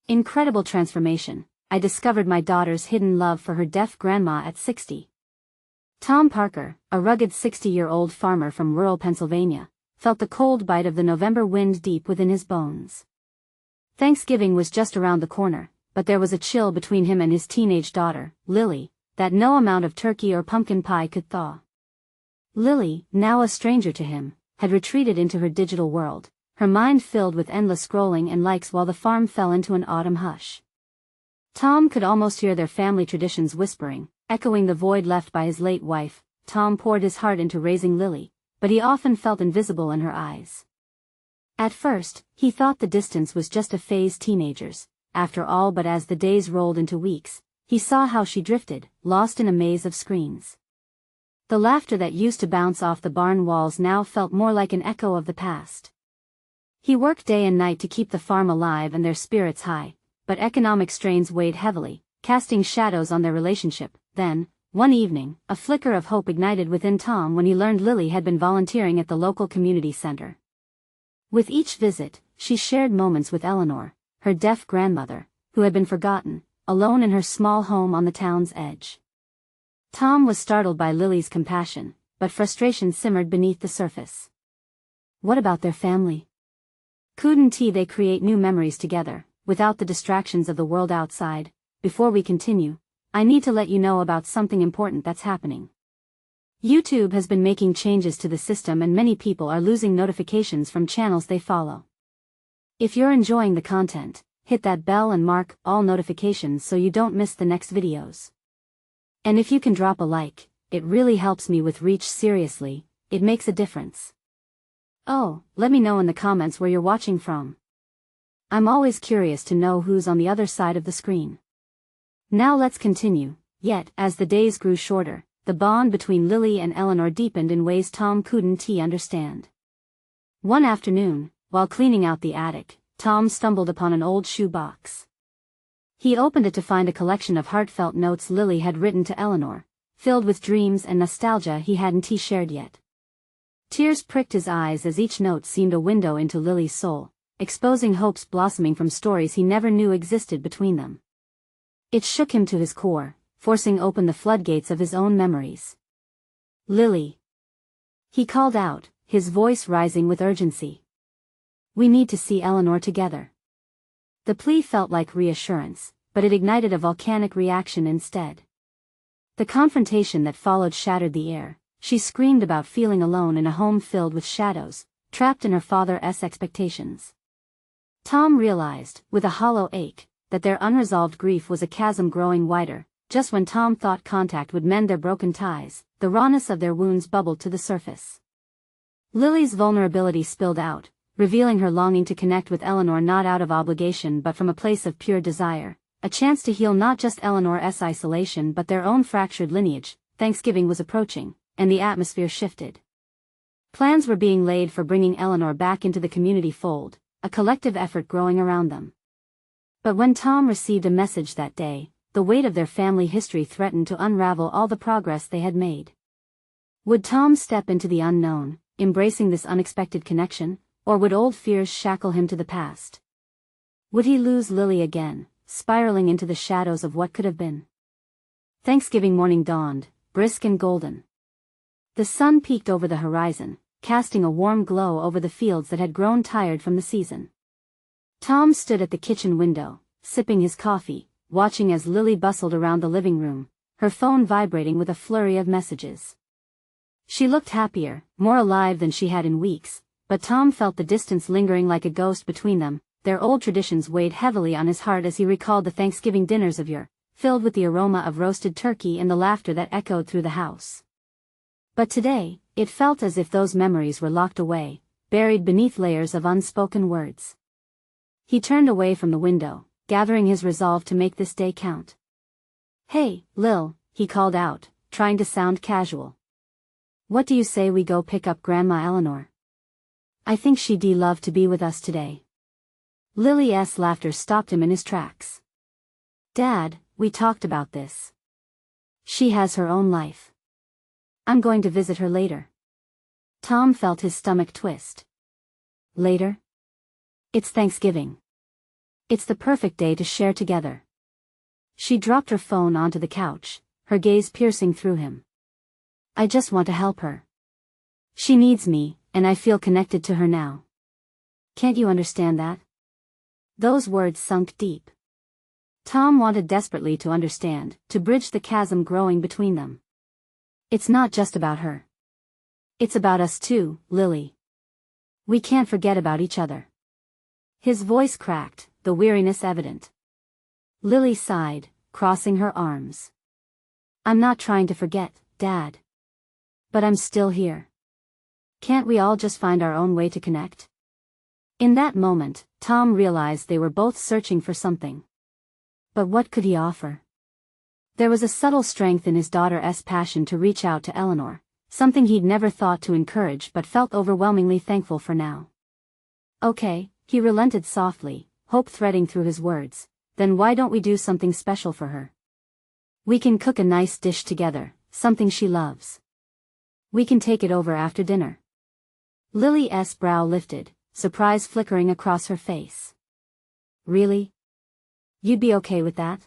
Incredible transformation. I discovered my daughter's hidden love for her deaf grandma at 60. Tom Parker, a rugged 60-year-old farmer from rural Pennsylvania, felt the cold bite of the November wind deep within his bones. Thanksgiving was just around the corner, but there was a chill between him and his teenage daughter, Lily, that no amount of turkey or pumpkin pie could thaw. Lily, now a stranger to him, had retreated into her digital world, her mind filled with endless scrolling and likes while the farm fell into an autumn hush. Tom could almost hear their family traditions whispering, echoing the void left by his late wife. Tom poured his heart into raising Lily, but he often felt invisible in her eyes. At first, he thought the distance was just a phase teenagers, after all, but as the days rolled into weeks, he saw how she drifted, lost in a maze of screens. The laughter that used to bounce off the barn walls now felt more like an echo of the past. He worked day and night to keep the farm alive and their spirits high, but economic strains weighed heavily, casting shadows on their relationship. Then, one evening, a flicker of hope ignited within Tom when he learned Lily had been volunteering at the local community center. With each visit, she shared moments with Eleanor, her deaf grandmother, who had been forgotten, alone in her small home on the town's edge. Tom was startled by Lily's compassion, but frustration simmered beneath the surface. What about their family? Couldn't they create new memories together, without the distractions of the world outside? Before we continue, I need to let you know about something important that's happening. YouTube has been making changes to the system and many people are losing notifications from channels they follow. If you're enjoying the content, hit that bell and mark all notifications so you don't miss the next videos. And if you can drop a like, it really helps me with reach. Seriously, it makes a difference. Oh, let me know in the comments where you're watching from. I'm always curious to know who's on the other side of the screen. Now let's continue. Yet, as the days grew shorter, the bond between Lily and Eleanor deepened in ways Tom couldn't understand. One afternoon, while cleaning out the attic, Tom stumbled upon an old shoe box. He opened it to find a collection of heartfelt notes Lily had written to Eleanor, filled with dreams and nostalgia he hadn't shared yet. Tears pricked his eyes as each note seemed a window into Lily's soul, exposing hopes blossoming from stories he never knew existed between them. It shook him to his core, forcing open the floodgates of his own memories. Lily! He called out, his voice rising with urgency. We need to see Eleanor together. The plea felt like reassurance, but it ignited a volcanic reaction instead. The confrontation that followed shattered the air. She screamed about feeling alone in a home filled with shadows, trapped in her father's expectations. Tom realized, with a hollow ache, that their unresolved grief was a chasm growing wider. Just when Tom thought contact would mend their broken ties, the rawness of their wounds bubbled to the surface. Lily's vulnerability spilled out, revealing her longing to connect with Eleanor not out of obligation but from a place of pure desire, a chance to heal not just Eleanor's isolation but their own fractured lineage. Thanksgiving was approaching, and the atmosphere shifted. Plans were being laid for bringing Eleanor back into the community fold, a collective effort growing around them. But when Tom received a message that day, the weight of their family history threatened to unravel all the progress they had made. Would Tom step into the unknown, embracing this unexpected connection, or would old fears shackle him to the past? Would he lose Lily again, spiraling into the shadows of what could have been? Thanksgiving morning dawned, brisk and golden. The sun peeked over the horizon, casting a warm glow over the fields that had grown tired from the season. Tom stood at the kitchen window, sipping his coffee, watching as Lily bustled around the living room, her phone vibrating with a flurry of messages. She looked happier, more alive than she had in weeks, but Tom felt the distance lingering like a ghost between them. Their old traditions weighed heavily on his heart as he recalled the Thanksgiving dinners of yore, filled with the aroma of roasted turkey and the laughter that echoed through the house. But today, it felt as if those memories were locked away, buried beneath layers of unspoken words. He turned away from the window, gathering his resolve to make this day count. Hey, Lil, he called out, trying to sound casual. What do you say we go pick up Grandma Eleanor? I think she'd love to be with us today. Lily's laughter stopped him in his tracks. Dad, we talked about this. She has her own life. I'm going to visit her later. Tom felt his stomach twist. Later? It's Thanksgiving. It's the perfect day to share together. She dropped her phone onto the couch, her gaze piercing through him. I just want to help her. She needs me, and I feel connected to her now. Can't you understand that? Those words sunk deep. Tom wanted desperately to understand, to bridge the chasm growing between them. It's not just about her. It's about us too, Lily. We can't forget about each other. His voice cracked, the weariness evident. Lily sighed, crossing her arms. I'm not trying to forget, Dad. But I'm still here. Can't we all just find our own way to connect? In that moment, Tom realized they were both searching for something. But what could he offer? There was a subtle strength in his daughter's passion to reach out to Eleanor, something he'd never thought to encourage but felt overwhelmingly thankful for now. Okay, he relented softly, hope threading through his words, then why don't we do something special for her? We can cook a nice dish together, something she loves. We can take it over after dinner. Lily's brow lifted, surprise flickering across her face. Really? You'd be okay with that?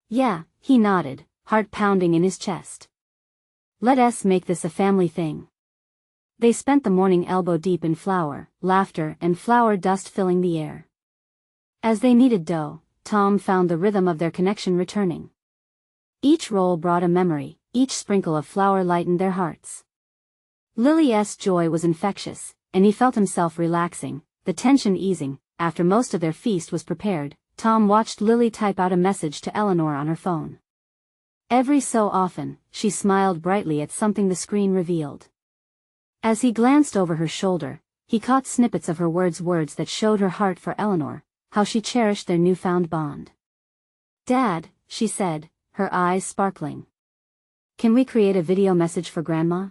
Yeah, he nodded, heart pounding in his chest. Let us make this a family thing. They spent the morning elbow deep in flour, laughter and flour dust filling the air. As they kneaded dough, Tom found the rhythm of their connection returning. Each roll brought a memory, each sprinkle of flour lightened their hearts. Lily's joy was infectious, and he felt himself relaxing, the tension easing. After most of their feast was prepared, Tom watched Lily type out a message to Eleanor on her phone. Every so often, she smiled brightly at something the screen revealed. As he glanced over her shoulder, he caught snippets of her words that showed her heart for Eleanor, how she cherished their newfound bond. Dad, she said, her eyes sparkling. Can we create a video message for Grandma?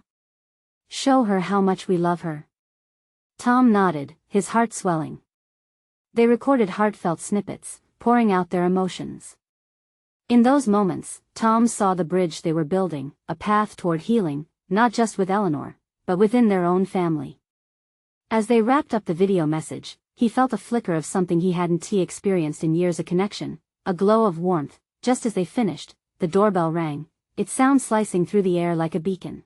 Show her how much we love her. Tom nodded, his heart swelling. They recorded heartfelt snippets, pouring out their emotions. In those moments, Tom saw the bridge they were building, a path toward healing, not just with Eleanor, but within their own family. As they wrapped up the video message, he felt a flicker of something he hadn't experienced in years, a connection, a glow of warmth. Just as they finished, the doorbell rang, its sound slicing through the air like a beacon.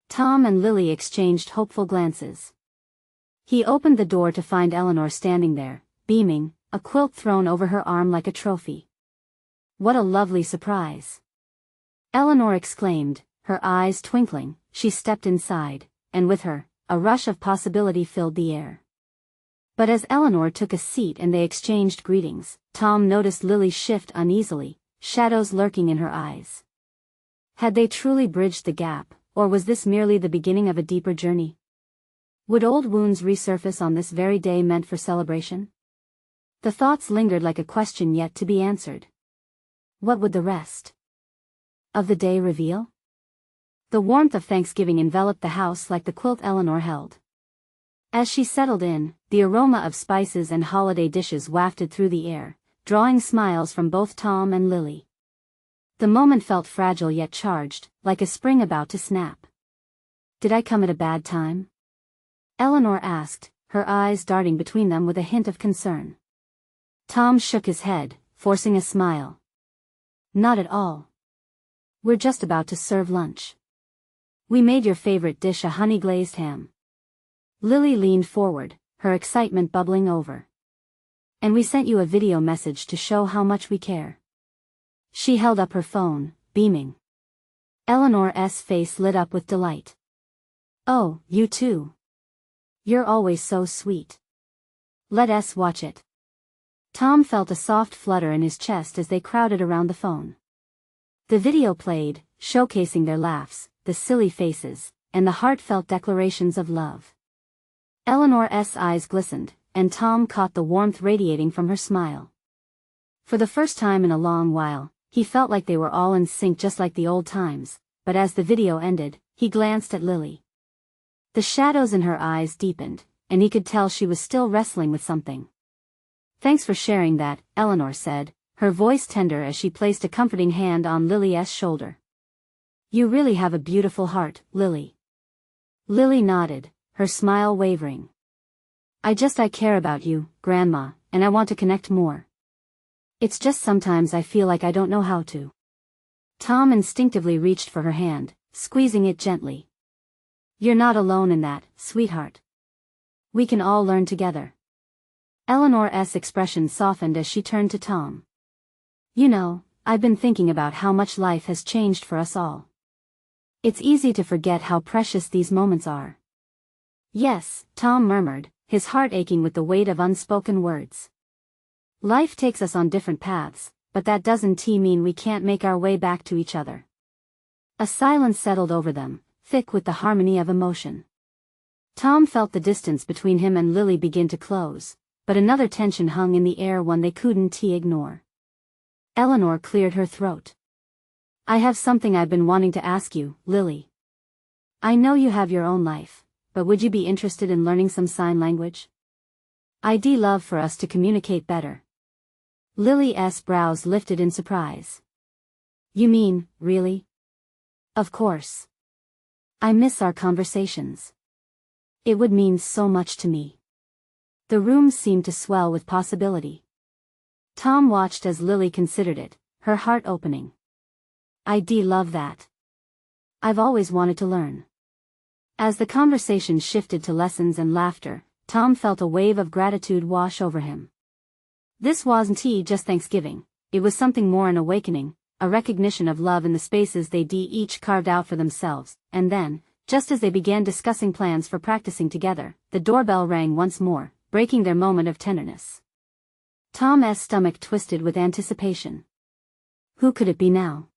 Tom and Lily exchanged hopeful glances. He opened the door to find Eleanor standing there, beaming, a quilt thrown over her arm like a trophy. What a lovely surprise! Eleanor exclaimed, her eyes twinkling. She stepped inside, and with her, a rush of possibility filled the air. But as Eleanor took a seat and they exchanged greetings, Tom noticed Lily shift uneasily, shadows lurking in her eyes. Had they truly bridged the gap, or was this merely the beginning of a deeper journey? Would old wounds resurface on this very day meant for celebration? The thoughts lingered like a question yet to be answered. What would the rest of the day reveal? The warmth of Thanksgiving enveloped the house like the quilt Eleanor held. As she settled in, the aroma of spices and holiday dishes wafted through the air, drawing smiles from both Tom and Lily. The moment felt fragile yet charged, like a spring about to snap. Did I come at a bad time? Eleanor asked, her eyes darting between them with a hint of concern. Tom shook his head, forcing a smile. Not at all. We're just about to serve lunch. We made your favorite dish, a honey-glazed ham. Lily leaned forward, her excitement bubbling over. And we sent you a video message to show how much we care. She held up her phone, beaming. Eleanor's face lit up with delight. Oh, you too. You're always so sweet. Let us watch it. Tom felt a soft flutter in his chest as they crowded around the phone. The video played, showcasing their laughs, the silly faces, and the heartfelt declarations of love. Eleanor's eyes glistened, and Tom caught the warmth radiating from her smile. For the first time in a long while, he felt like they were all in sync, just like the old times, but as the video ended, he glanced at Lily. The shadows in her eyes deepened, and he could tell she was still wrestling with something. Thanks for sharing that, Eleanor said, her voice tender as she placed a comforting hand on Lily's shoulder. You really have a beautiful heart, Lily. Lily nodded, her smile wavering. I care about you, Grandma, and I want to connect more. It's just sometimes I feel like I don't know how to. Tom instinctively reached for her hand, squeezing it gently. You're not alone in that, sweetheart. We can all learn together. Eleanor's expression softened as she turned to Tom. You know, I've been thinking about how much life has changed for us all. It's easy to forget how precious these moments are. Yes, Tom murmured, his heart aching with the weight of unspoken words. Life takes us on different paths, but that doesn't mean we can't make our way back to each other. A silence settled over them, thick with the harmony of emotion. Tom felt the distance between him and Lily begin to close, but another tension hung in the air, one they couldn't ignore. Eleanor cleared her throat. I have something I've been wanting to ask you, Lily. I know you have your own life, but would you be interested in learning some sign language? I'd love for us to communicate better. Lily's brows lifted in surprise. You mean, really? Of course. I miss our conversations. It would mean so much to me. The room seemed to swell with possibility. Tom watched as Lily considered it, her heart opening. I'd love that. I've always wanted to learn. As the conversation shifted to lessons and laughter, Tom felt a wave of gratitude wash over him. This wasn't just Thanksgiving, it was something more, an awakening, a recognition of love in the spaces they'd each carved out for themselves, and then, just as they began discussing plans for practicing together, the doorbell rang once more, breaking their moment of tenderness. Tom's stomach twisted with anticipation. Who could it be now?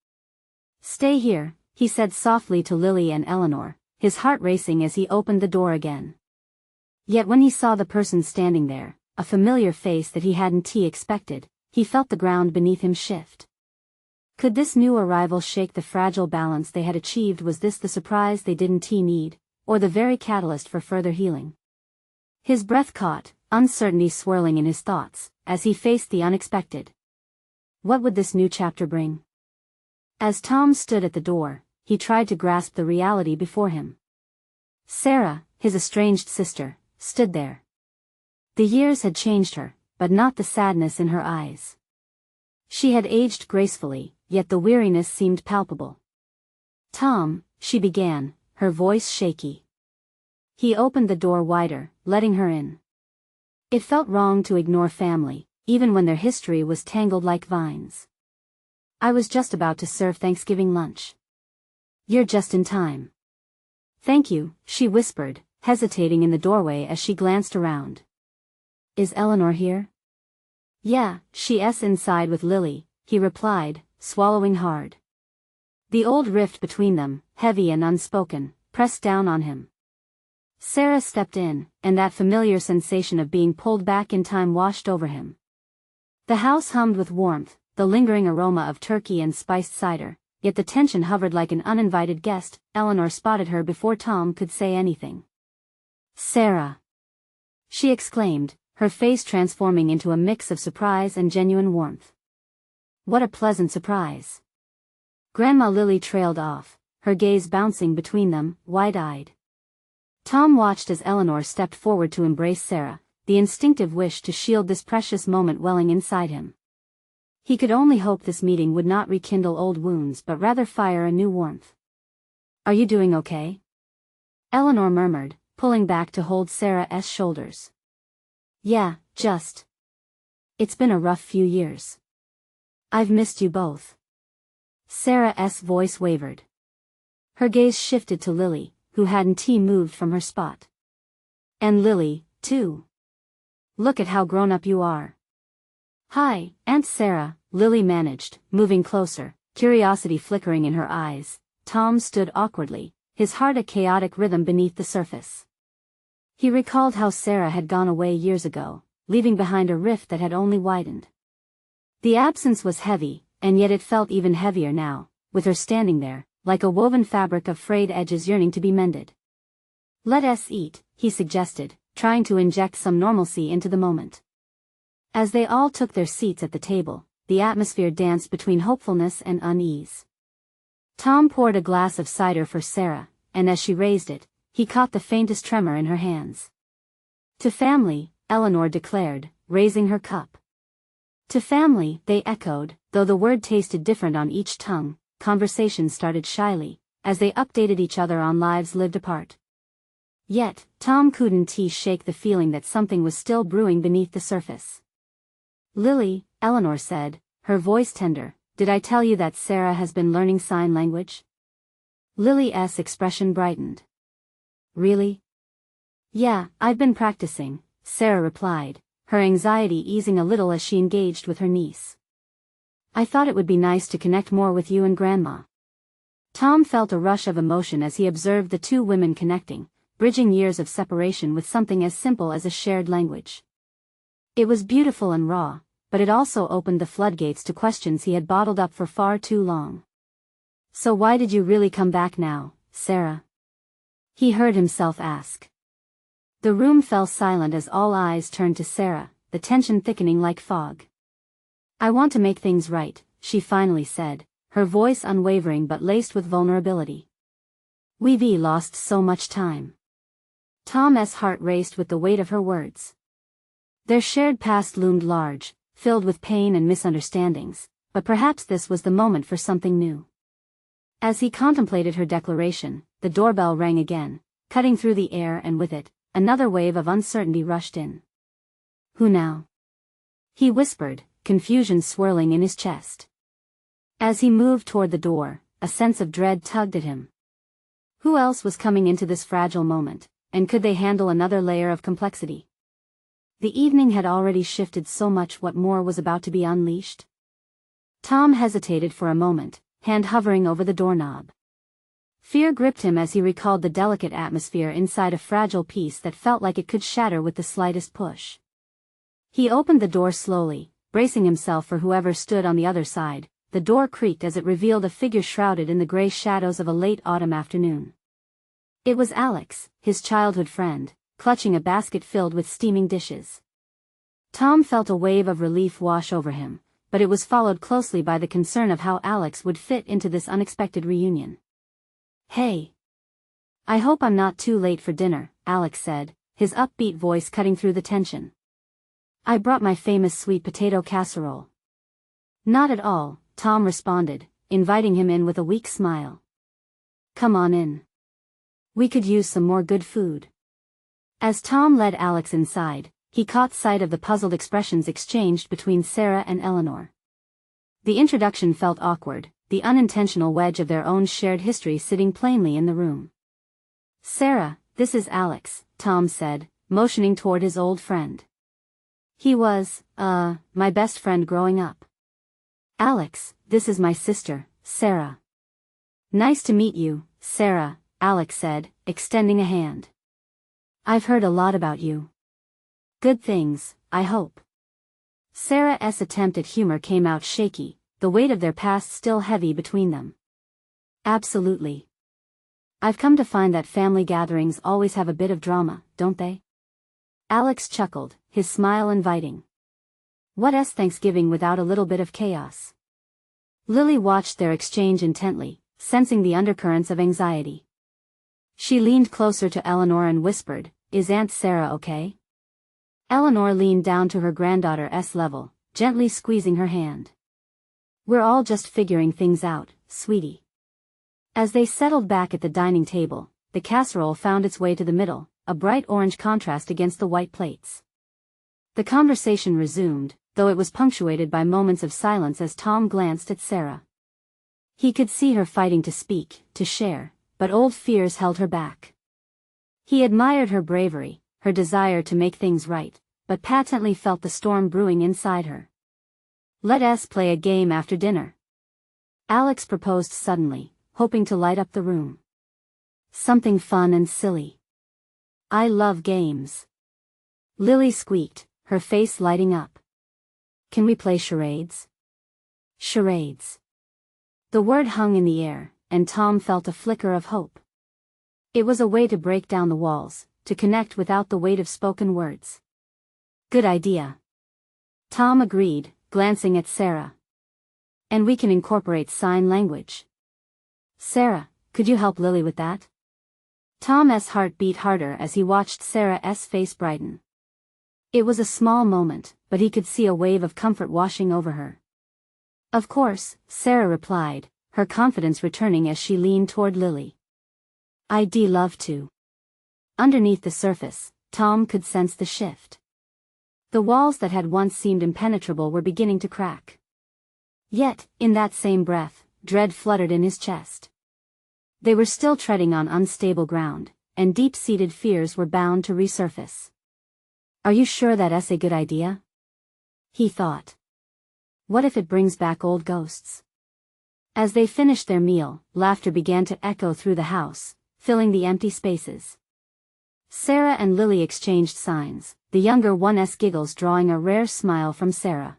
Stay here, he said softly to Lily and Eleanor, his heart racing as he opened the door again. Yet when he saw the person standing there, a familiar face that he hadn't expected, he felt the ground beneath him shift. Could this new arrival shake the fragile balance they had achieved? Was this the surprise they didn't need, or the very catalyst for further healing? His breath caught, uncertainty swirling in his thoughts, as he faced the unexpected. What would this new chapter bring? As Tom stood at the door, he tried to grasp the reality before him. Sarah, his estranged sister, stood there. The years had changed her, but not the sadness in her eyes. She had aged gracefully, yet the weariness seemed palpable. Tom, she began, her voice shaky. He opened the door wider, letting her in. It felt wrong to ignore family, even when their history was tangled like vines. I was just about to serve Thanksgiving lunch. You're just in time. Thank you, she whispered, hesitating in the doorway as she glanced around. Is Eleanor here? Yeah, she's inside with Lily, he replied, swallowing hard. The old rift between them, heavy and unspoken, pressed down on him. Sarah stepped in, and that familiar sensation of being pulled back in time washed over him. The house hummed with warmth, the lingering aroma of turkey and spiced cider, yet the tension hovered like an uninvited guest. Eleanor spotted her before Tom could say anything. Sarah! She exclaimed, her face transforming into a mix of surprise and genuine warmth. What a pleasant surprise! Grandma Lily trailed off, her gaze bouncing between them, wide-eyed. Tom watched as Eleanor stepped forward to embrace Sarah, the instinctive wish to shield this precious moment welling inside him. He could only hope this meeting would not rekindle old wounds but rather fire a new warmth. Are you doing okay? Eleanor murmured, pulling back to hold Sarah's shoulders. Yeah, just. It's been a rough few years. I've missed you both. Sarah's voice wavered. Her gaze shifted to Lily, who hadn't moved from her spot. And Lily, too. Look at how grown up you are. Hi, Aunt Sarah, Lily managed, moving closer, curiosity flickering in her eyes. Tom stood awkwardly, his heart a chaotic rhythm beneath the surface. He recalled how Sarah had gone away years ago, leaving behind a rift that had only widened. The absence was heavy, and yet it felt even heavier now, with her standing there, like a woven fabric of frayed edges yearning to be mended. Let us eat, he suggested, trying to inject some normalcy into the moment. As they all took their seats at the table, the atmosphere danced between hopefulness and unease. Tom poured a glass of cider for Sarah, and as she raised it, he caught the faintest tremor in her hands. To family, Eleanor declared, raising her cup. To family, they echoed, though the word tasted different on each tongue. Conversation started shyly, as they updated each other on lives lived apart. Yet, Tom couldn't shake the feeling that something was still brewing beneath the surface. "Lily," Eleanor said, her voice tender, "did I tell you that Sarah has been learning sign language?" Lily's expression brightened. "Really?" "Yeah, I've been practicing," Sarah replied, her anxiety easing a little as she engaged with her niece. "I thought it would be nice to connect more with you and Grandma." Tom felt a rush of emotion as he observed the two women connecting, bridging years of separation with something as simple as a shared language. It was beautiful and raw, but it also opened the floodgates to questions he had bottled up for far too long. "So why did you really come back now, Sarah?" he heard himself ask. The room fell silent as all eyes turned to Sarah, the tension thickening like fog. "I want to make things right," she finally said, her voice unwavering but laced with vulnerability. "We've lost so much time." Tom's heart raced with the weight of her words. Their shared past loomed large, filled with pain and misunderstandings, but perhaps this was the moment for something new. As he contemplated her declaration, the doorbell rang again, cutting through the air, and with it, another wave of uncertainty rushed in. "Who now?" he whispered, confusion swirling in his chest. As he moved toward the door, a sense of dread tugged at him. Who else was coming into this fragile moment, and could they handle another layer of complexity? The evening had already shifted so much. What more was about to be unleashed? Tom hesitated for a moment, hand hovering over the doorknob. Fear gripped him as he recalled the delicate atmosphere inside a fragile piece that felt like it could shatter with the slightest push. He opened the door slowly, bracing himself for whoever stood on the other side. The door creaked as it revealed a figure shrouded in the gray shadows of a late autumn afternoon. It was Alex, his childhood friend, clutching a basket filled with steaming dishes. Tom felt a wave of relief wash over him, but it was followed closely by the concern of how Alex would fit into this unexpected reunion. "Hey. I hope I'm not too late for dinner," Alex said, his upbeat voice cutting through the tension. "I brought my famous sweet potato casserole." "Not at all," Tom responded, inviting him in with a weak smile. "Come on in. We could use some more good food." As Tom led Alex inside, he caught sight of the puzzled expressions exchanged between Sarah and Eleanor. The introduction felt awkward, the unintentional wedge of their own shared history sitting plainly in the room. "Sarah, this is Alex," Tom said, motioning toward his old friend. "He was, my best friend growing up." "Alex, this is my sister, Sarah." "Nice to meet you, Sarah," Alex said, extending a hand. "I've heard a lot about you." "Good things, I hope." Sarah's attempt at humor came out shaky, the weight of their past still heavy between them. "Absolutely. I've come to find that family gatherings always have a bit of drama, don't they?" Alex chuckled, his smile inviting. "What's Thanksgiving without a little bit of chaos?" Lily watched their exchange intently, sensing the undercurrents of anxiety. She leaned closer to Eleanor and whispered, "Is Aunt Sarah okay?" Eleanor leaned down to her granddaughter's level, gently squeezing her hand. "We're all just figuring things out, sweetie." As they settled back at the dining table, the casserole found its way to the middle, a bright orange contrast against the white plates. The conversation resumed, though it was punctuated by moments of silence as Tom glanced at Sarah. He could see her fighting to speak, to share, but old fears held her back. He admired her bravery, her desire to make things right, but patently felt the storm brewing inside her. "Let's play a game after dinner," Alex proposed suddenly, hoping to light up the room. "Something fun and silly." "I love games," Lily squeaked, her face lighting up. "Can we play charades?" Charades. The word hung in the air, and Tom felt a flicker of hope. It was a way to break down the walls, to connect without the weight of spoken words. "Good idea," Tom agreed, glancing at Sarah. "And we can incorporate sign language." "Sarah, could you help Lily with that?" Tom's heart beat harder as he watched Sarah's face brighten. It was a small moment, but he could see a wave of comfort washing over her. "Of course," Sarah replied, her confidence returning as she leaned toward Lily. "I'd love to." Underneath the surface, Tom could sense the shift. The walls that had once seemed impenetrable were beginning to crack. Yet, in that same breath, dread fluttered in his chest. They were still treading on unstable ground, and deep-seated fears were bound to resurface. "Are you sure that's a good idea?" he thought. "What if it brings back old ghosts?" As they finished their meal, laughter began to echo through the house, filling the empty spaces. Sarah and Lily exchanged signs, the younger one's giggles drawing a rare smile from Sarah.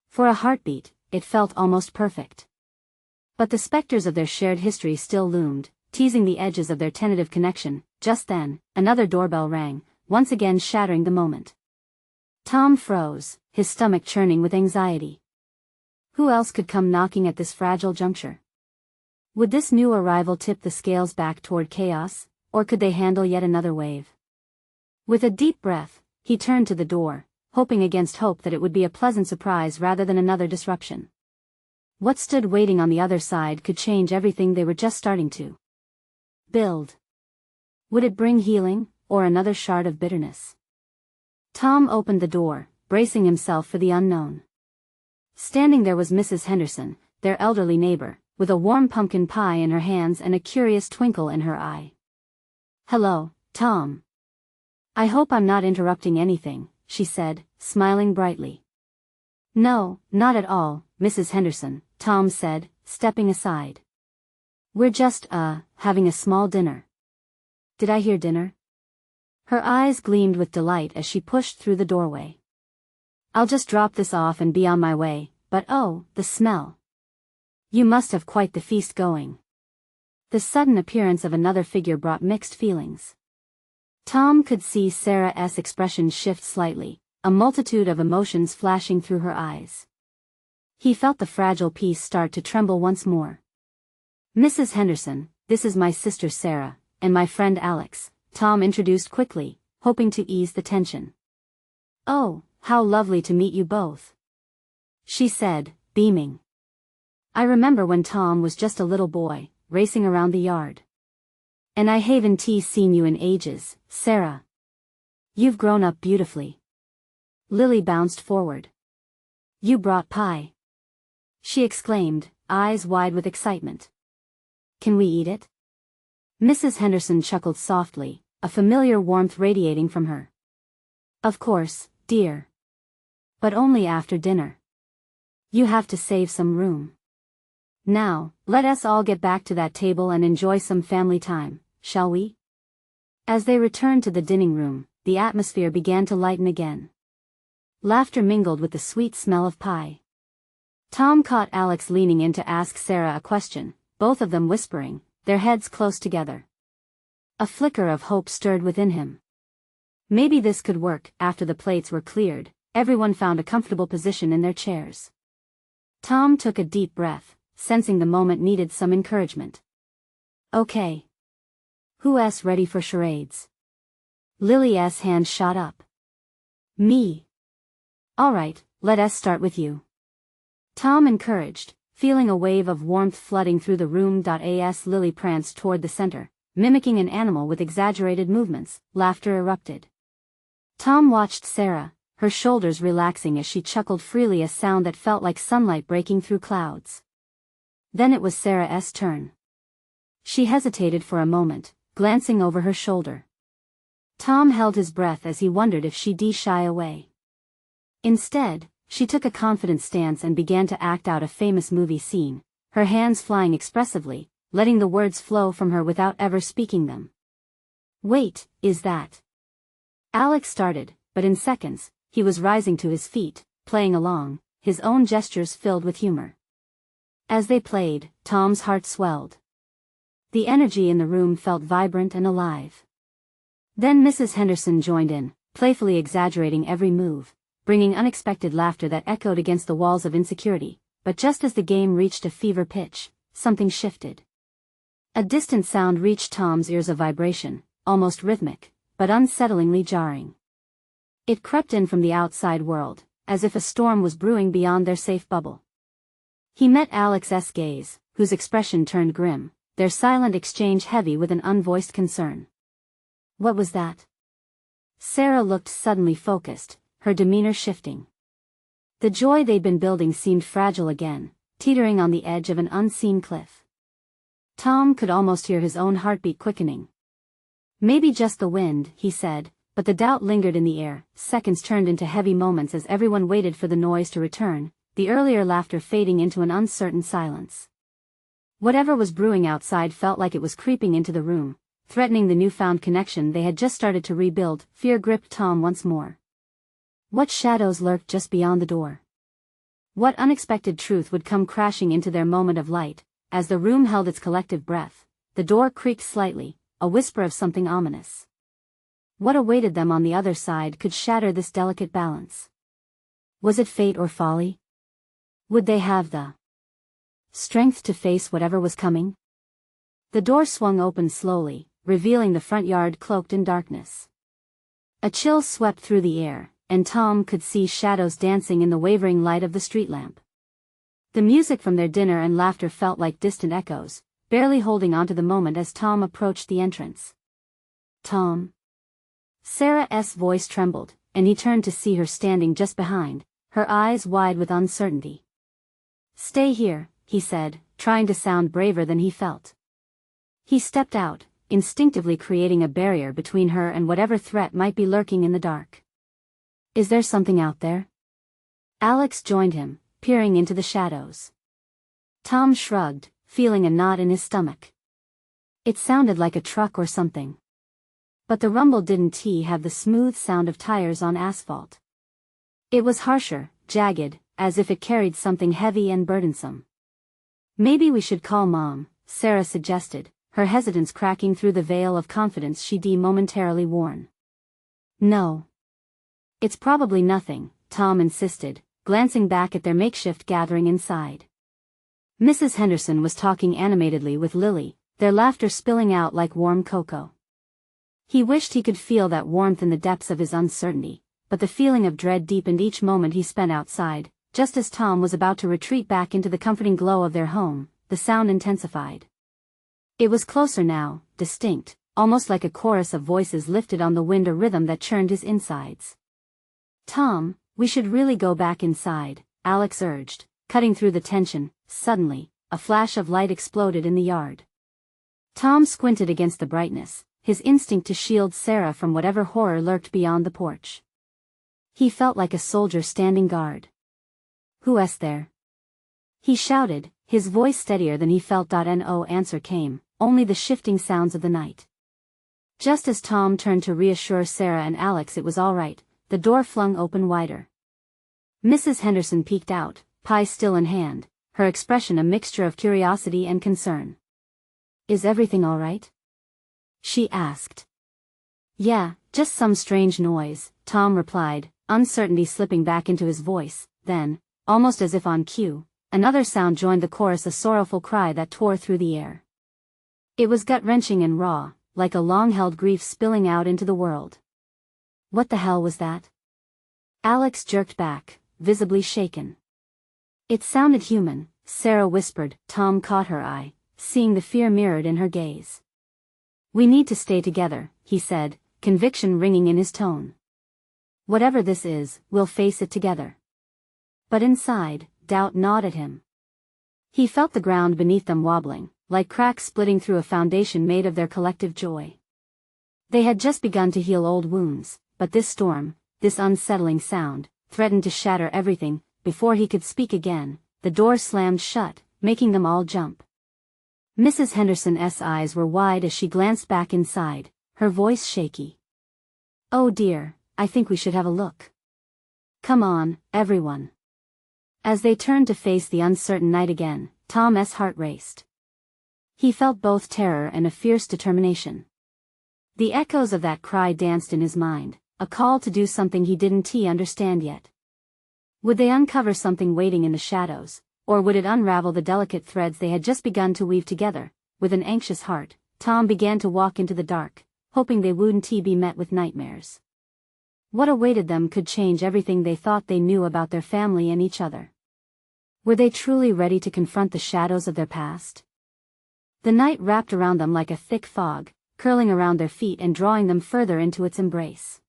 For a heartbeat, it felt almost perfect. But the specters of their shared history still loomed, teasing the edges of their tentative connection. Just then, another doorbell rang, once again shattering the moment. Tom froze, his stomach churning with anxiety. Who else could come knocking at this fragile juncture? Would this new arrival tip the scales back toward chaos, or could they handle yet another wave? With a deep breath, he turned to the door, hoping against hope that it would be a pleasant surprise rather than another disruption. What stood waiting on the other side could change everything they were just starting to build. Would it bring healing, or another shard of bitterness? Tom opened the door, bracing himself for the unknown. Standing there was Mrs. Henderson, their elderly neighbor, with a warm pumpkin pie in her hands and a curious twinkle in her eye. "Hello, Tom. I hope I'm not interrupting anything," she said, smiling brightly. "No, not at all, Mrs. Henderson," Tom said, stepping aside. "We're just, having a small dinner." "Did I hear dinner?" Her eyes gleamed with delight as she pushed through the doorway. "I'll just drop this off and be on my way, but oh, the smell. You must have quite the feast going." The sudden appearance of another figure brought mixed feelings. Tom could see Sarah's expression shift slightly, a multitude of emotions flashing through her eyes. He felt the fragile piece start to tremble once more. "Mrs. Henderson, this is my sister Sarah, and my friend Alex," Tom introduced quickly, hoping to ease the tension. "Oh, how lovely to meet you both," she said, beaming. "I remember when Tom was just a little boy, racing around the yard. And I haven't seen you in ages, Sarah. You've grown up beautifully." Lily bounced forward. "You brought pie," she exclaimed, eyes wide with excitement. "Can we eat it?" Mrs. Henderson chuckled softly, a familiar warmth radiating from her. "Of course, dear. But only after dinner. You have to save some room. Now, let us all get back to that table and enjoy some family time, shall we?" As they returned to the dining room, the atmosphere began to lighten again. Laughter mingled with the sweet smell of pie. Tom caught Alex leaning in to ask Sarah a question, both of them whispering, their heads close together. A flicker of hope stirred within him. Maybe this could work. After the plates were cleared, everyone found a comfortable position in their chairs. Tom took a deep breath, sensing the moment needed some encouragement. "Okay. Who's ready for charades?" Lily's hand shot up. "Me." "All right, let us start with you." Tom encouraged, feeling a wave of warmth flooding through the room. As Lily pranced toward the center, mimicking an animal with exaggerated movements, laughter erupted. Tom watched Sarah, her shoulders relaxing as she chuckled freely, a sound that felt like sunlight breaking through clouds. Then it was Sarah's turn. She hesitated for a moment, glancing over her shoulder. Tom held his breath as he wondered if she'd shy away. Instead, she took a confident stance and began to act out a famous movie scene, her hands flying expressively, letting the words flow from her without ever speaking them. "Wait, is that?" Alex started, but in seconds, he was rising to his feet, playing along, his own gestures filled with humor. As they played, Tom's heart swelled. The energy in the room felt vibrant and alive. Then Mrs. Henderson joined in, playfully exaggerating every move, bringing unexpected laughter that echoed against the walls of insecurity. But just as the game reached a fever pitch, something shifted. A distant sound reached Tom's ears, a vibration, almost rhythmic, but unsettlingly jarring. It crept in from the outside world, as if a storm was brewing beyond their safe bubble. He met Alex's gaze, whose expression turned grim, their silent exchange heavy with an unvoiced concern. What was that? Sarah looked suddenly focused, her demeanor shifting. The joy they'd been building seemed fragile again, teetering on the edge of an unseen cliff. Tom could almost hear his own heartbeat quickening. Maybe just the wind, he said, but the doubt lingered in the air. Seconds turned into heavy moments as everyone waited for the noise to return, the earlier laughter fading into an uncertain silence. Whatever was brewing outside felt like it was creeping into the room, threatening the newfound connection they had just started to rebuild. Fear gripped Tom once more. What shadows lurked just beyond the door? What unexpected truth would come crashing into their moment of light? As the room held its collective breath, the door creaked slightly, a whisper of something ominous. What awaited them on the other side could shatter this delicate balance. Was it fate or folly? Would they have the strength to face whatever was coming? The door swung open slowly, revealing the front yard cloaked in darkness. A chill swept through the air, and Tom could see shadows dancing in the wavering light of the street lamp. The music from their dinner and laughter felt like distant echoes, barely holding onto the moment as Tom approached the entrance. Tom. Sarah's voice trembled, and he turned to see her standing just behind, her eyes wide with uncertainty. Stay here, he said, trying to sound braver than he felt. He stepped out, instinctively creating a barrier between her and whatever threat might be lurking in the dark. Is there something out there? Alex joined him, peering into the shadows. Tom shrugged, feeling a knot in his stomach. It sounded like a truck or something. But the rumble didn't have the smooth sound of tires on asphalt. It was harsher, jagged, as if it carried something heavy and burdensome. Maybe we should call Mom, Sarah suggested, her hesitance cracking through the veil of confidence she'd momentarily worn. No. It's probably nothing, Tom insisted, glancing back at their makeshift gathering inside. Mrs. Henderson was talking animatedly with Lily, their laughter spilling out like warm cocoa. He wished he could feel that warmth in the depths of his uncertainty, but the feeling of dread deepened each moment he spent outside. Just as Tom was about to retreat back into the comforting glow of their home, the sound intensified. It was closer now, distinct, almost like a chorus of voices lifted on the wind, a rhythm that churned his insides. Tom, we should really go back inside, Alex urged, cutting through the tension. Suddenly, a flash of light exploded in the yard. Tom squinted against the brightness, his instinct to shield Sarah from whatever horror lurked beyond the porch. He felt like a soldier standing guard. Who's there? He shouted, his voice steadier than he felt. No answer came, only the shifting sounds of the night. Just as Tom turned to reassure Sarah and Alex it was all right, the door flung open wider. Mrs. Henderson peeked out, pie still in hand, her expression a mixture of curiosity and concern. Is everything all right? She asked. Yeah, just some strange noise, Tom replied, uncertainty slipping back into his voice. Then, almost as if on cue, another sound joined the chorus, a sorrowful cry that tore through the air. It was gut-wrenching and raw, like a long-held grief spilling out into the world. What the hell was that? Alex jerked back, visibly shaken. It sounded human, Sarah whispered. Tom caught her eye, seeing the fear mirrored in her gaze. We need to stay together, he said, conviction ringing in his tone. Whatever this is, we'll face it together. But inside, doubt gnawed at him. He felt the ground beneath them wobbling, like cracks splitting through a foundation made of their collective joy. They had just begun to heal old wounds, but this storm, this unsettling sound, threatened to shatter everything. Before he could speak again, the door slammed shut, making them all jump. Mrs. Henderson's eyes were wide as she glanced back inside, her voice shaky. Oh dear, I think we should have a look. Come on, everyone. As they turned to face the uncertain night again, Tom's heart raced. He felt both terror and a fierce determination. The echoes of that cry danced in his mind, a call to do something he didn't understand yet. Would they uncover something waiting in the shadows, or would it unravel the delicate threads they had just begun to weave together? With an anxious heart, Tom began to walk into the dark, hoping they wouldn't be met with nightmares. What awaited them could change everything they thought they knew about their family and each other. Were they truly ready to confront the shadows of their past? The night wrapped around them like a thick fog, curling around their feet and drawing them further into its embrace.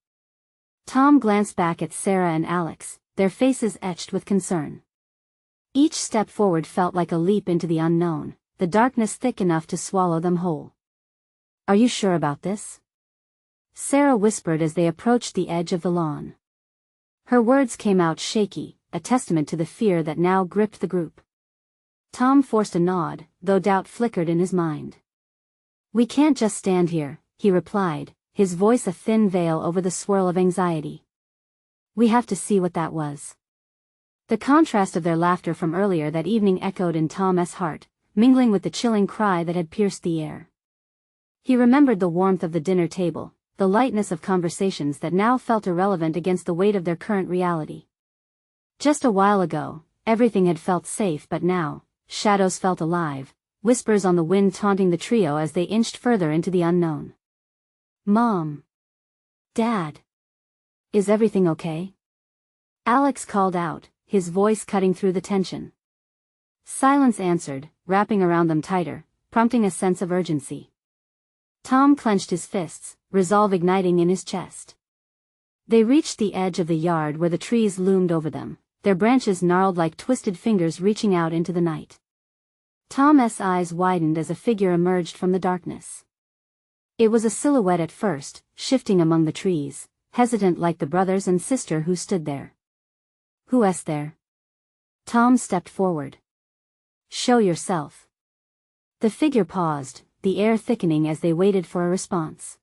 Tom glanced back at Sarah and Alex, their faces etched with concern. Each step forward felt like a leap into the unknown, the darkness thick enough to swallow them whole. "Are you sure about this?" Sarah whispered as they approached the edge of the lawn. Her words came out shaky, a testament to the fear that now gripped the group. Tom forced a nod, though doubt flickered in his mind. "We can't just stand here," he replied, his voice a thin veil over the swirl of anxiety. "We have to see what that was." The contrast of their laughter from earlier that evening echoed in Tom's heart, mingling with the chilling cry that had pierced the air. He remembered the warmth of the dinner table, the lightness of conversations that now felt irrelevant against the weight of their current reality. Just a while ago, everything had felt safe, but now, shadows felt alive, whispers on the wind taunting the trio as they inched further into the unknown. "Mom. Dad. Is everything okay?" Alex called out, his voice cutting through the tension. Silence answered, wrapping around them tighter, prompting a sense of urgency. Tom clenched his fists, resolve igniting in his chest. They reached the edge of the yard where the trees loomed over them, their branches gnarled like twisted fingers reaching out into the night. Tom's eyes widened as a figure emerged from the darkness. It was a silhouette at first, shifting among the trees, hesitant like the brothers and sister who stood there. "Who's there?" Tom stepped forward. "Show yourself." The figure paused, the air thickening as they waited for a response.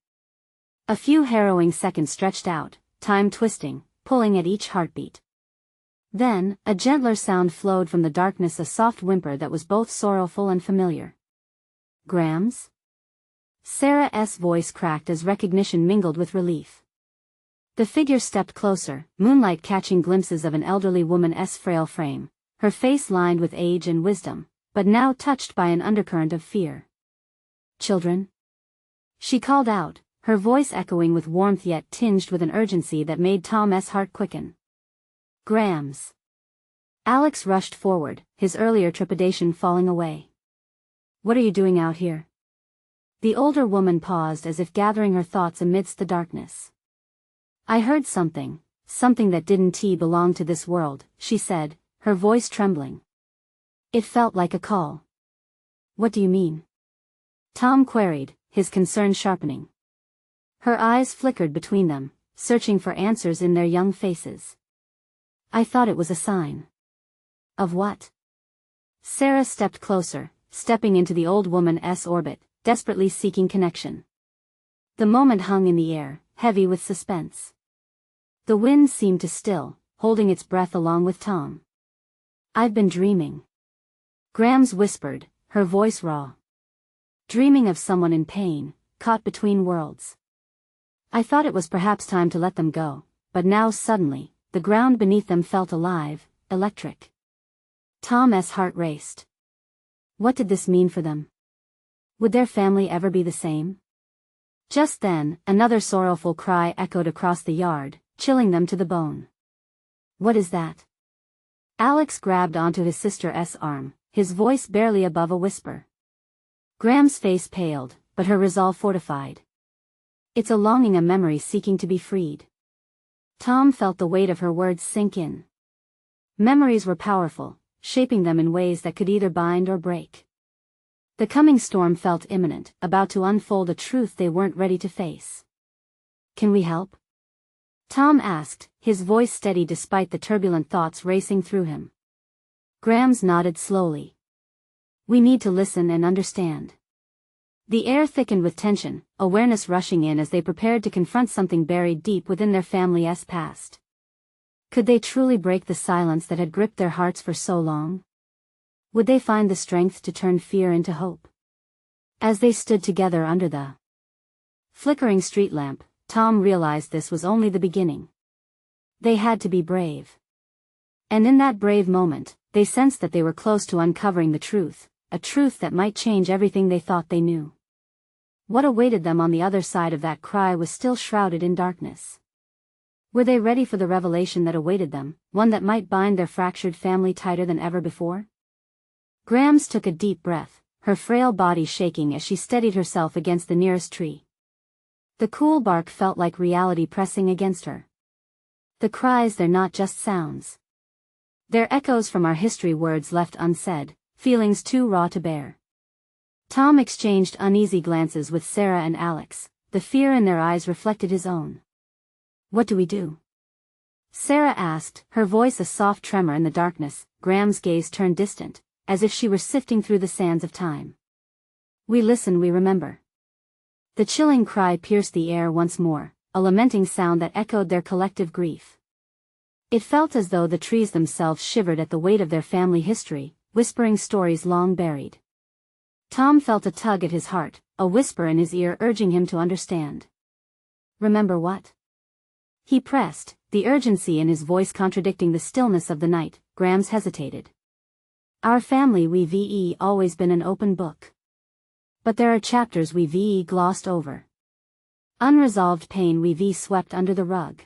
A few harrowing seconds stretched out, time twisting, pulling at each heartbeat. Then, a gentler sound flowed from the darkness, a soft whimper that was both sorrowful and familiar. "Grams?" Sarah's voice cracked as recognition mingled with relief. The figure stepped closer, moonlight catching glimpses of an elderly woman's frail frame, her face lined with age and wisdom, but now touched by an undercurrent of fear. "Children?" she called out, her voice echoing with warmth yet tinged with an urgency that made Tom's heart quicken. "Grams." Alex rushed forward, his earlier trepidation falling away. "What are you doing out here?" The older woman paused as if gathering her thoughts amidst the darkness. "I heard something that didn't belong to this world," she said, her voice trembling. "It felt like a call." "What do you mean?" Tom queried, his concern sharpening. Her eyes flickered between them, searching for answers in their young faces. "I thought it was a sign." "Of what?" Sarah stepped closer, stepping into the old woman's orbit, desperately seeking connection. The moment hung in the air, heavy with suspense. The wind seemed to still, holding its breath along with Tom. "I've been dreaming," Grams whispered, her voice raw. "Dreaming of someone in pain, caught between worlds. I thought it was perhaps time to let them go, but now suddenly, the ground beneath them felt alive, electric." Tom's heart raced. What did this mean for them? Would their family ever be the same? Just then, another sorrowful cry echoed across the yard, chilling them to the bone. "What is that?" Alex grabbed onto his sister's arm, his voice barely above a whisper. Graham's face paled, but her resolve fortified. "It's a longing, a memory seeking to be freed." Tom felt the weight of her words sink in. Memories were powerful, shaping them in ways that could either bind or break. The coming storm felt imminent, about to unfold a truth they weren't ready to face. "Can we help?" Tom asked, his voice steady despite the turbulent thoughts racing through him. Grams nodded slowly. "We need to listen and understand." The air thickened with tension, awareness rushing in as they prepared to confront something buried deep within their family's past. Could they truly break the silence that had gripped their hearts for so long? Would they find the strength to turn fear into hope? As they stood together under the flickering street lamp, Tom realized this was only the beginning. They had to be brave. And in that brave moment, they sensed that they were close to uncovering the truth, a truth that might change everything they thought they knew. What awaited them on the other side of that cry was still shrouded in darkness. Were they ready for the revelation that awaited them, one that might bind their fractured family tighter than ever before? Grams took a deep breath, her frail body shaking as she steadied herself against the nearest tree. The cool bark felt like reality pressing against her. The cries, they're not just sounds. They're echoes from our history, words left unsaid, feelings too raw to bear. Tom exchanged uneasy glances with Sarah and Alex, the fear in their eyes reflected his own. What do we do? Sarah asked, her voice a soft tremor in the darkness. Graham's gaze turned distant, as if she were sifting through the sands of time. We listen, we remember. The chilling cry pierced the air once more, a lamenting sound that echoed their collective grief. It felt as though the trees themselves shivered at the weight of their family history, whispering stories long buried. Tom felt a tug at his heart, a whisper in his ear urging him to understand. Remember what? He pressed, the urgency in his voice contradicting the stillness of the night. Grams hesitated. Our family, we've always been an open book. But there are chapters we've glossed over. Unresolved pain we've swept under the rug.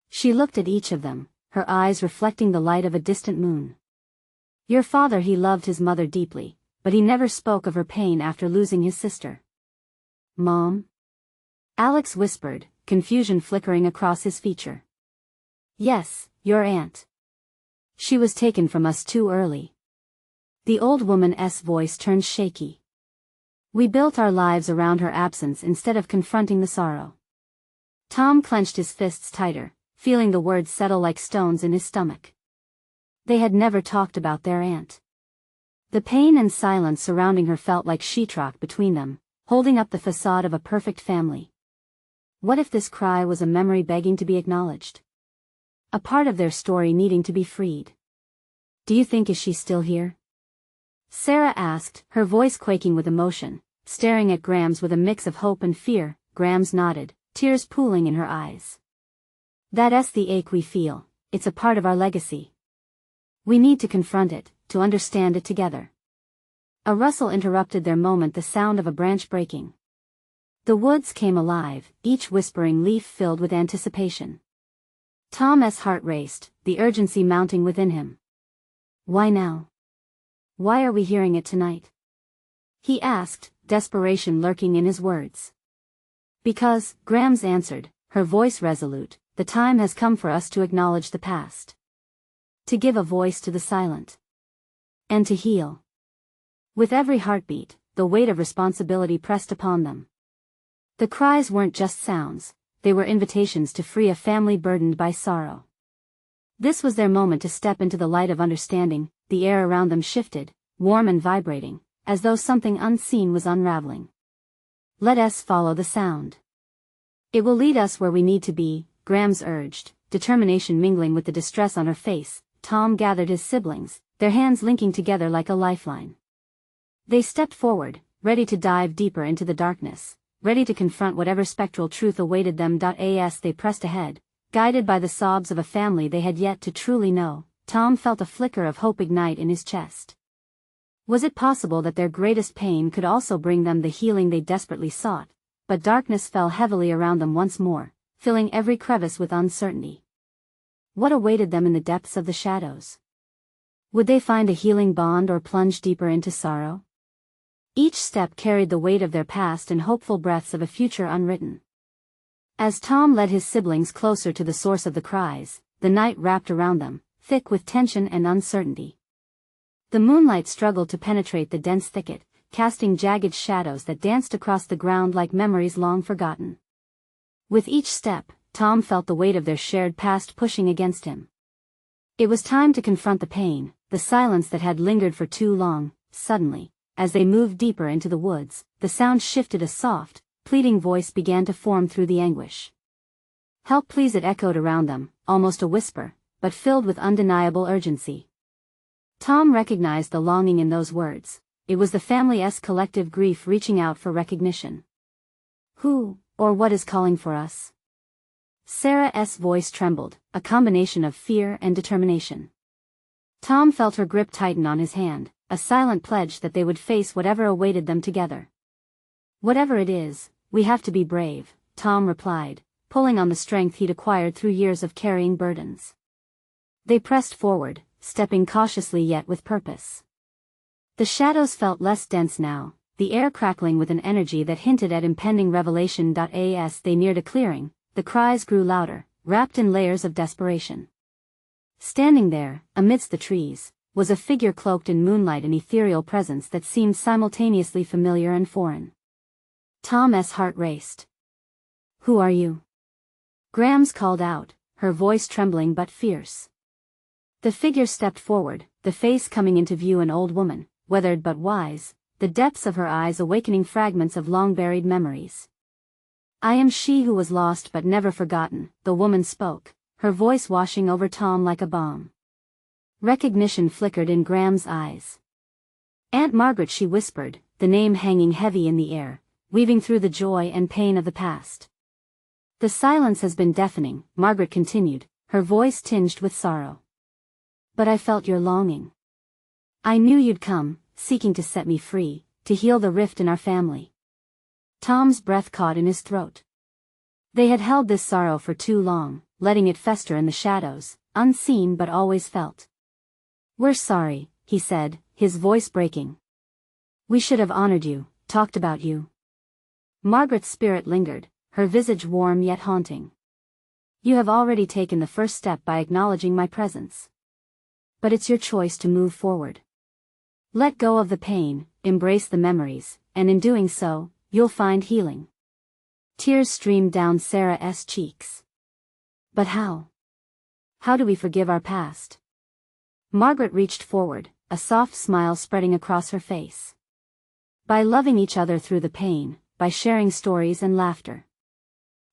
She looked at each of them, her eyes reflecting the light of a distant moon. Your father, he loved his mother deeply, but he never spoke of her pain after losing his sister. Mom? Alex whispered, confusion flickering across his feature. Yes, your aunt. She was taken from us too early. The old woman's voice turned shaky. We built our lives around her absence instead of confronting the sorrow. Tom clenched his fists tighter, feeling the words settle like stones in his stomach. They had never talked about their aunt. The pain and silence surrounding her felt like sheetrock between them, holding up the facade of a perfect family. What if this cry was a memory begging to be acknowledged? A part of their story needing to be freed. Do you think is she still here? Sarah asked, her voice quaking with emotion, staring at Grams with a mix of hope and fear. Grams nodded, tears pooling in her eyes. That's the ache we feel, it's a part of our legacy. We need to confront it, to understand it together. A rustle interrupted their moment, the sound of a branch breaking. The woods came alive, each whispering leaf filled with anticipation. Tom's heart raced, the urgency mounting within him. Why now? Why are we hearing it tonight? He asked, desperation lurking in his words. Because, Grams answered, her voice resolute, the time has come for us to acknowledge the past. To give a voice to the silent. And to heal. With every heartbeat, the weight of responsibility pressed upon them. The cries weren't just sounds, they were invitations to free a family burdened by sorrow. This was their moment to step into the light of understanding. The air around them shifted, warm and vibrating, as though something unseen was unraveling. Let us follow the sound. It will lead us where we need to be, Grams urged, determination mingling with the distress on her face. Tom gathered his siblings, their hands linking together like a lifeline. They stepped forward, ready to dive deeper into the darkness, ready to confront whatever spectral truth awaited them. As they pressed ahead, guided by the sobs of a family they had yet to truly know, Tom felt a flicker of hope ignite in his chest. Was it possible that their greatest pain could also bring them the healing they desperately sought? But darkness fell heavily around them once more, filling every crevice with uncertainty. What awaited them in the depths of the shadows? Would they find a healing bond or plunge deeper into sorrow? Each step carried the weight of their past and hopeful breaths of a future unwritten. As Tom led his siblings closer to the source of the cries, the night wrapped around them, thick with tension and uncertainty. The moonlight struggled to penetrate the dense thicket, casting jagged shadows that danced across the ground like memories long forgotten. With each step, Tom felt the weight of their shared past pushing against him. It was time to confront the pain, the silence that had lingered for too long. Suddenly, as they moved deeper into the woods, the sound shifted. A soft, pleading voice began to form through the anguish. Help please, it echoed around them, almost a whisper, but filled with undeniable urgency. Tom recognized the longing in those words. It was the family's collective grief reaching out for recognition. Who, or what is calling for us? Sarah's voice trembled, a combination of fear and determination. Tom felt her grip tighten on his hand, a silent pledge that they would face whatever awaited them together. Whatever it is, we have to be brave, Tom replied, pulling on the strength he'd acquired through years of carrying burdens. They pressed forward, stepping cautiously yet with purpose. The shadows felt less dense now, the air crackling with an energy that hinted at impending revelation. As they neared a clearing, the cries grew louder, wrapped in layers of desperation. Standing there, amidst the trees, was a figure cloaked in moonlight, an ethereal presence that seemed simultaneously familiar and foreign. Tom's heart raced. "Who are you?" Grams called out, her voice trembling but fierce. The figure stepped forward, the face coming into view, an old woman, weathered but wise, the depths of her eyes awakening fragments of long-buried memories. "I am she who was lost but never forgotten," the woman spoke, her voice washing over Tom like a balm. Recognition flickered in Graham's eyes. "Aunt Margaret," she whispered, the name hanging heavy in the air, weaving through the joy and pain of the past. "The silence has been deafening," Margaret continued, her voice tinged with sorrow. "But I felt your longing. I knew you'd come, seeking to set me free, to heal the rift in our family." Tom's breath caught in his throat. They had held this sorrow for too long, letting it fester in the shadows, unseen but always felt. "We're sorry," he said, his voice breaking. "We should have honored you, talked about you." Margaret's spirit lingered, her visage warm yet haunting. "You have already taken the first step by acknowledging my presence. But it's your choice to move forward. Let go of the pain, embrace the memories, and in doing so, you'll find healing." Tears streamed down Sarah's cheeks. "But how? How do we forgive our past?" Margaret reached forward, a soft smile spreading across her face. "By loving each other through the pain, by sharing stories and laughter.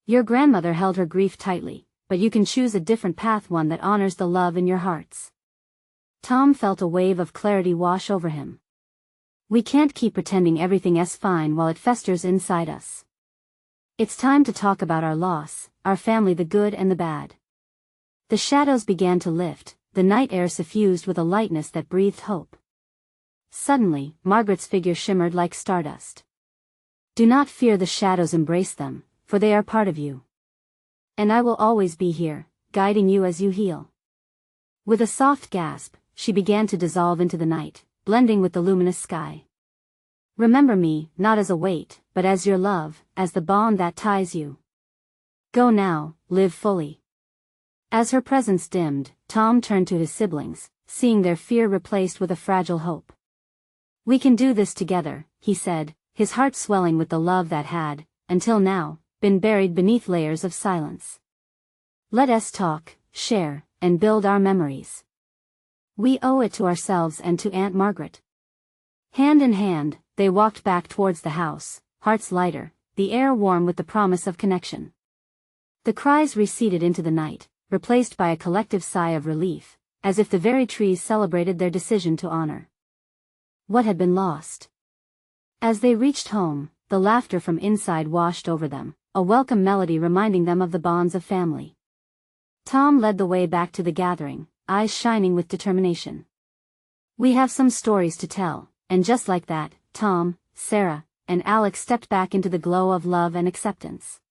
Your grandmother held her grief tightly, but you can choose a different path, one that honors the love in your hearts." Tom felt a wave of clarity wash over him. "We can't keep pretending everything's fine while it festers inside us. It's time to talk about our loss, our family, the good and the bad." The shadows began to lift, the night air suffused with a lightness that breathed hope. Suddenly, Margaret's figure shimmered like stardust. "Do not fear the shadows, embrace them, for they are part of you. And I will always be here, guiding you as you heal." With a soft gasp, she began to dissolve into the night, blending with the luminous sky. "Remember me, not as a weight, but as your love, as the bond that ties you. Go now, live fully." As her presence dimmed, Tom turned to his siblings, seeing their fear replaced with a fragile hope. "We can do this together," he said, his heart swelling with the love that had, until now, been buried beneath layers of silence. "Let us talk, share, and build our memories. We owe it to ourselves and to Aunt Margaret." Hand in hand, they walked back towards the house, hearts lighter, the air warm with the promise of connection. The cries receded into the night, replaced by a collective sigh of relief, as if the very trees celebrated their decision to honor what had been lost. As they reached home, the laughter from inside washed over them, a welcome melody reminding them of the bonds of family. Tom led the way back to the gathering, eyes shining with determination. "We have some stories to tell," and just like that, Tom, Sarah, and Alex stepped back into the glow of love and acceptance.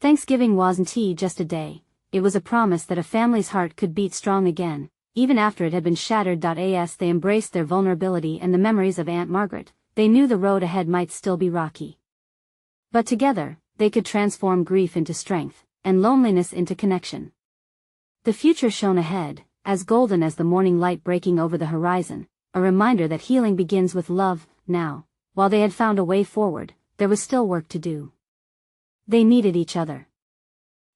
Thanksgiving wasn't just a day, it was a promise that a family's heart could beat strong again, even after it had been shattered. As they embraced their vulnerability and the memories of Aunt Margaret, they knew the road ahead might still be rocky. But together, they could transform grief into strength, and loneliness into connection. The future shone ahead, as golden as the morning light breaking over the horizon, a reminder that healing begins with love. Now, while they had found a way forward, there was still work to do. They needed each other.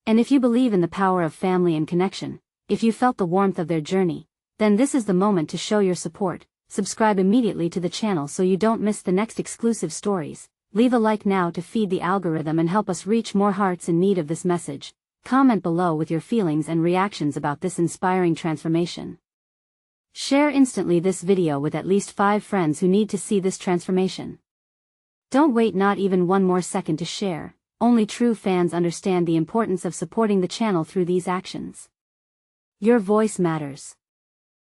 And if you believe in the power of family and connection, if you felt the warmth of their journey, then this is the moment to show your support. Subscribe immediately to the channel so you don't miss the next exclusive stories. Leave a like now to feed the algorithm and help us reach more hearts in need of this message. Comment below with your feelings and reactions about this inspiring transformation. Share instantly this video with at least 5 friends who need to see this transformation. Don't wait not even one more second to share. Only true fans understand the importance of supporting the channel through these actions. Your voice matters.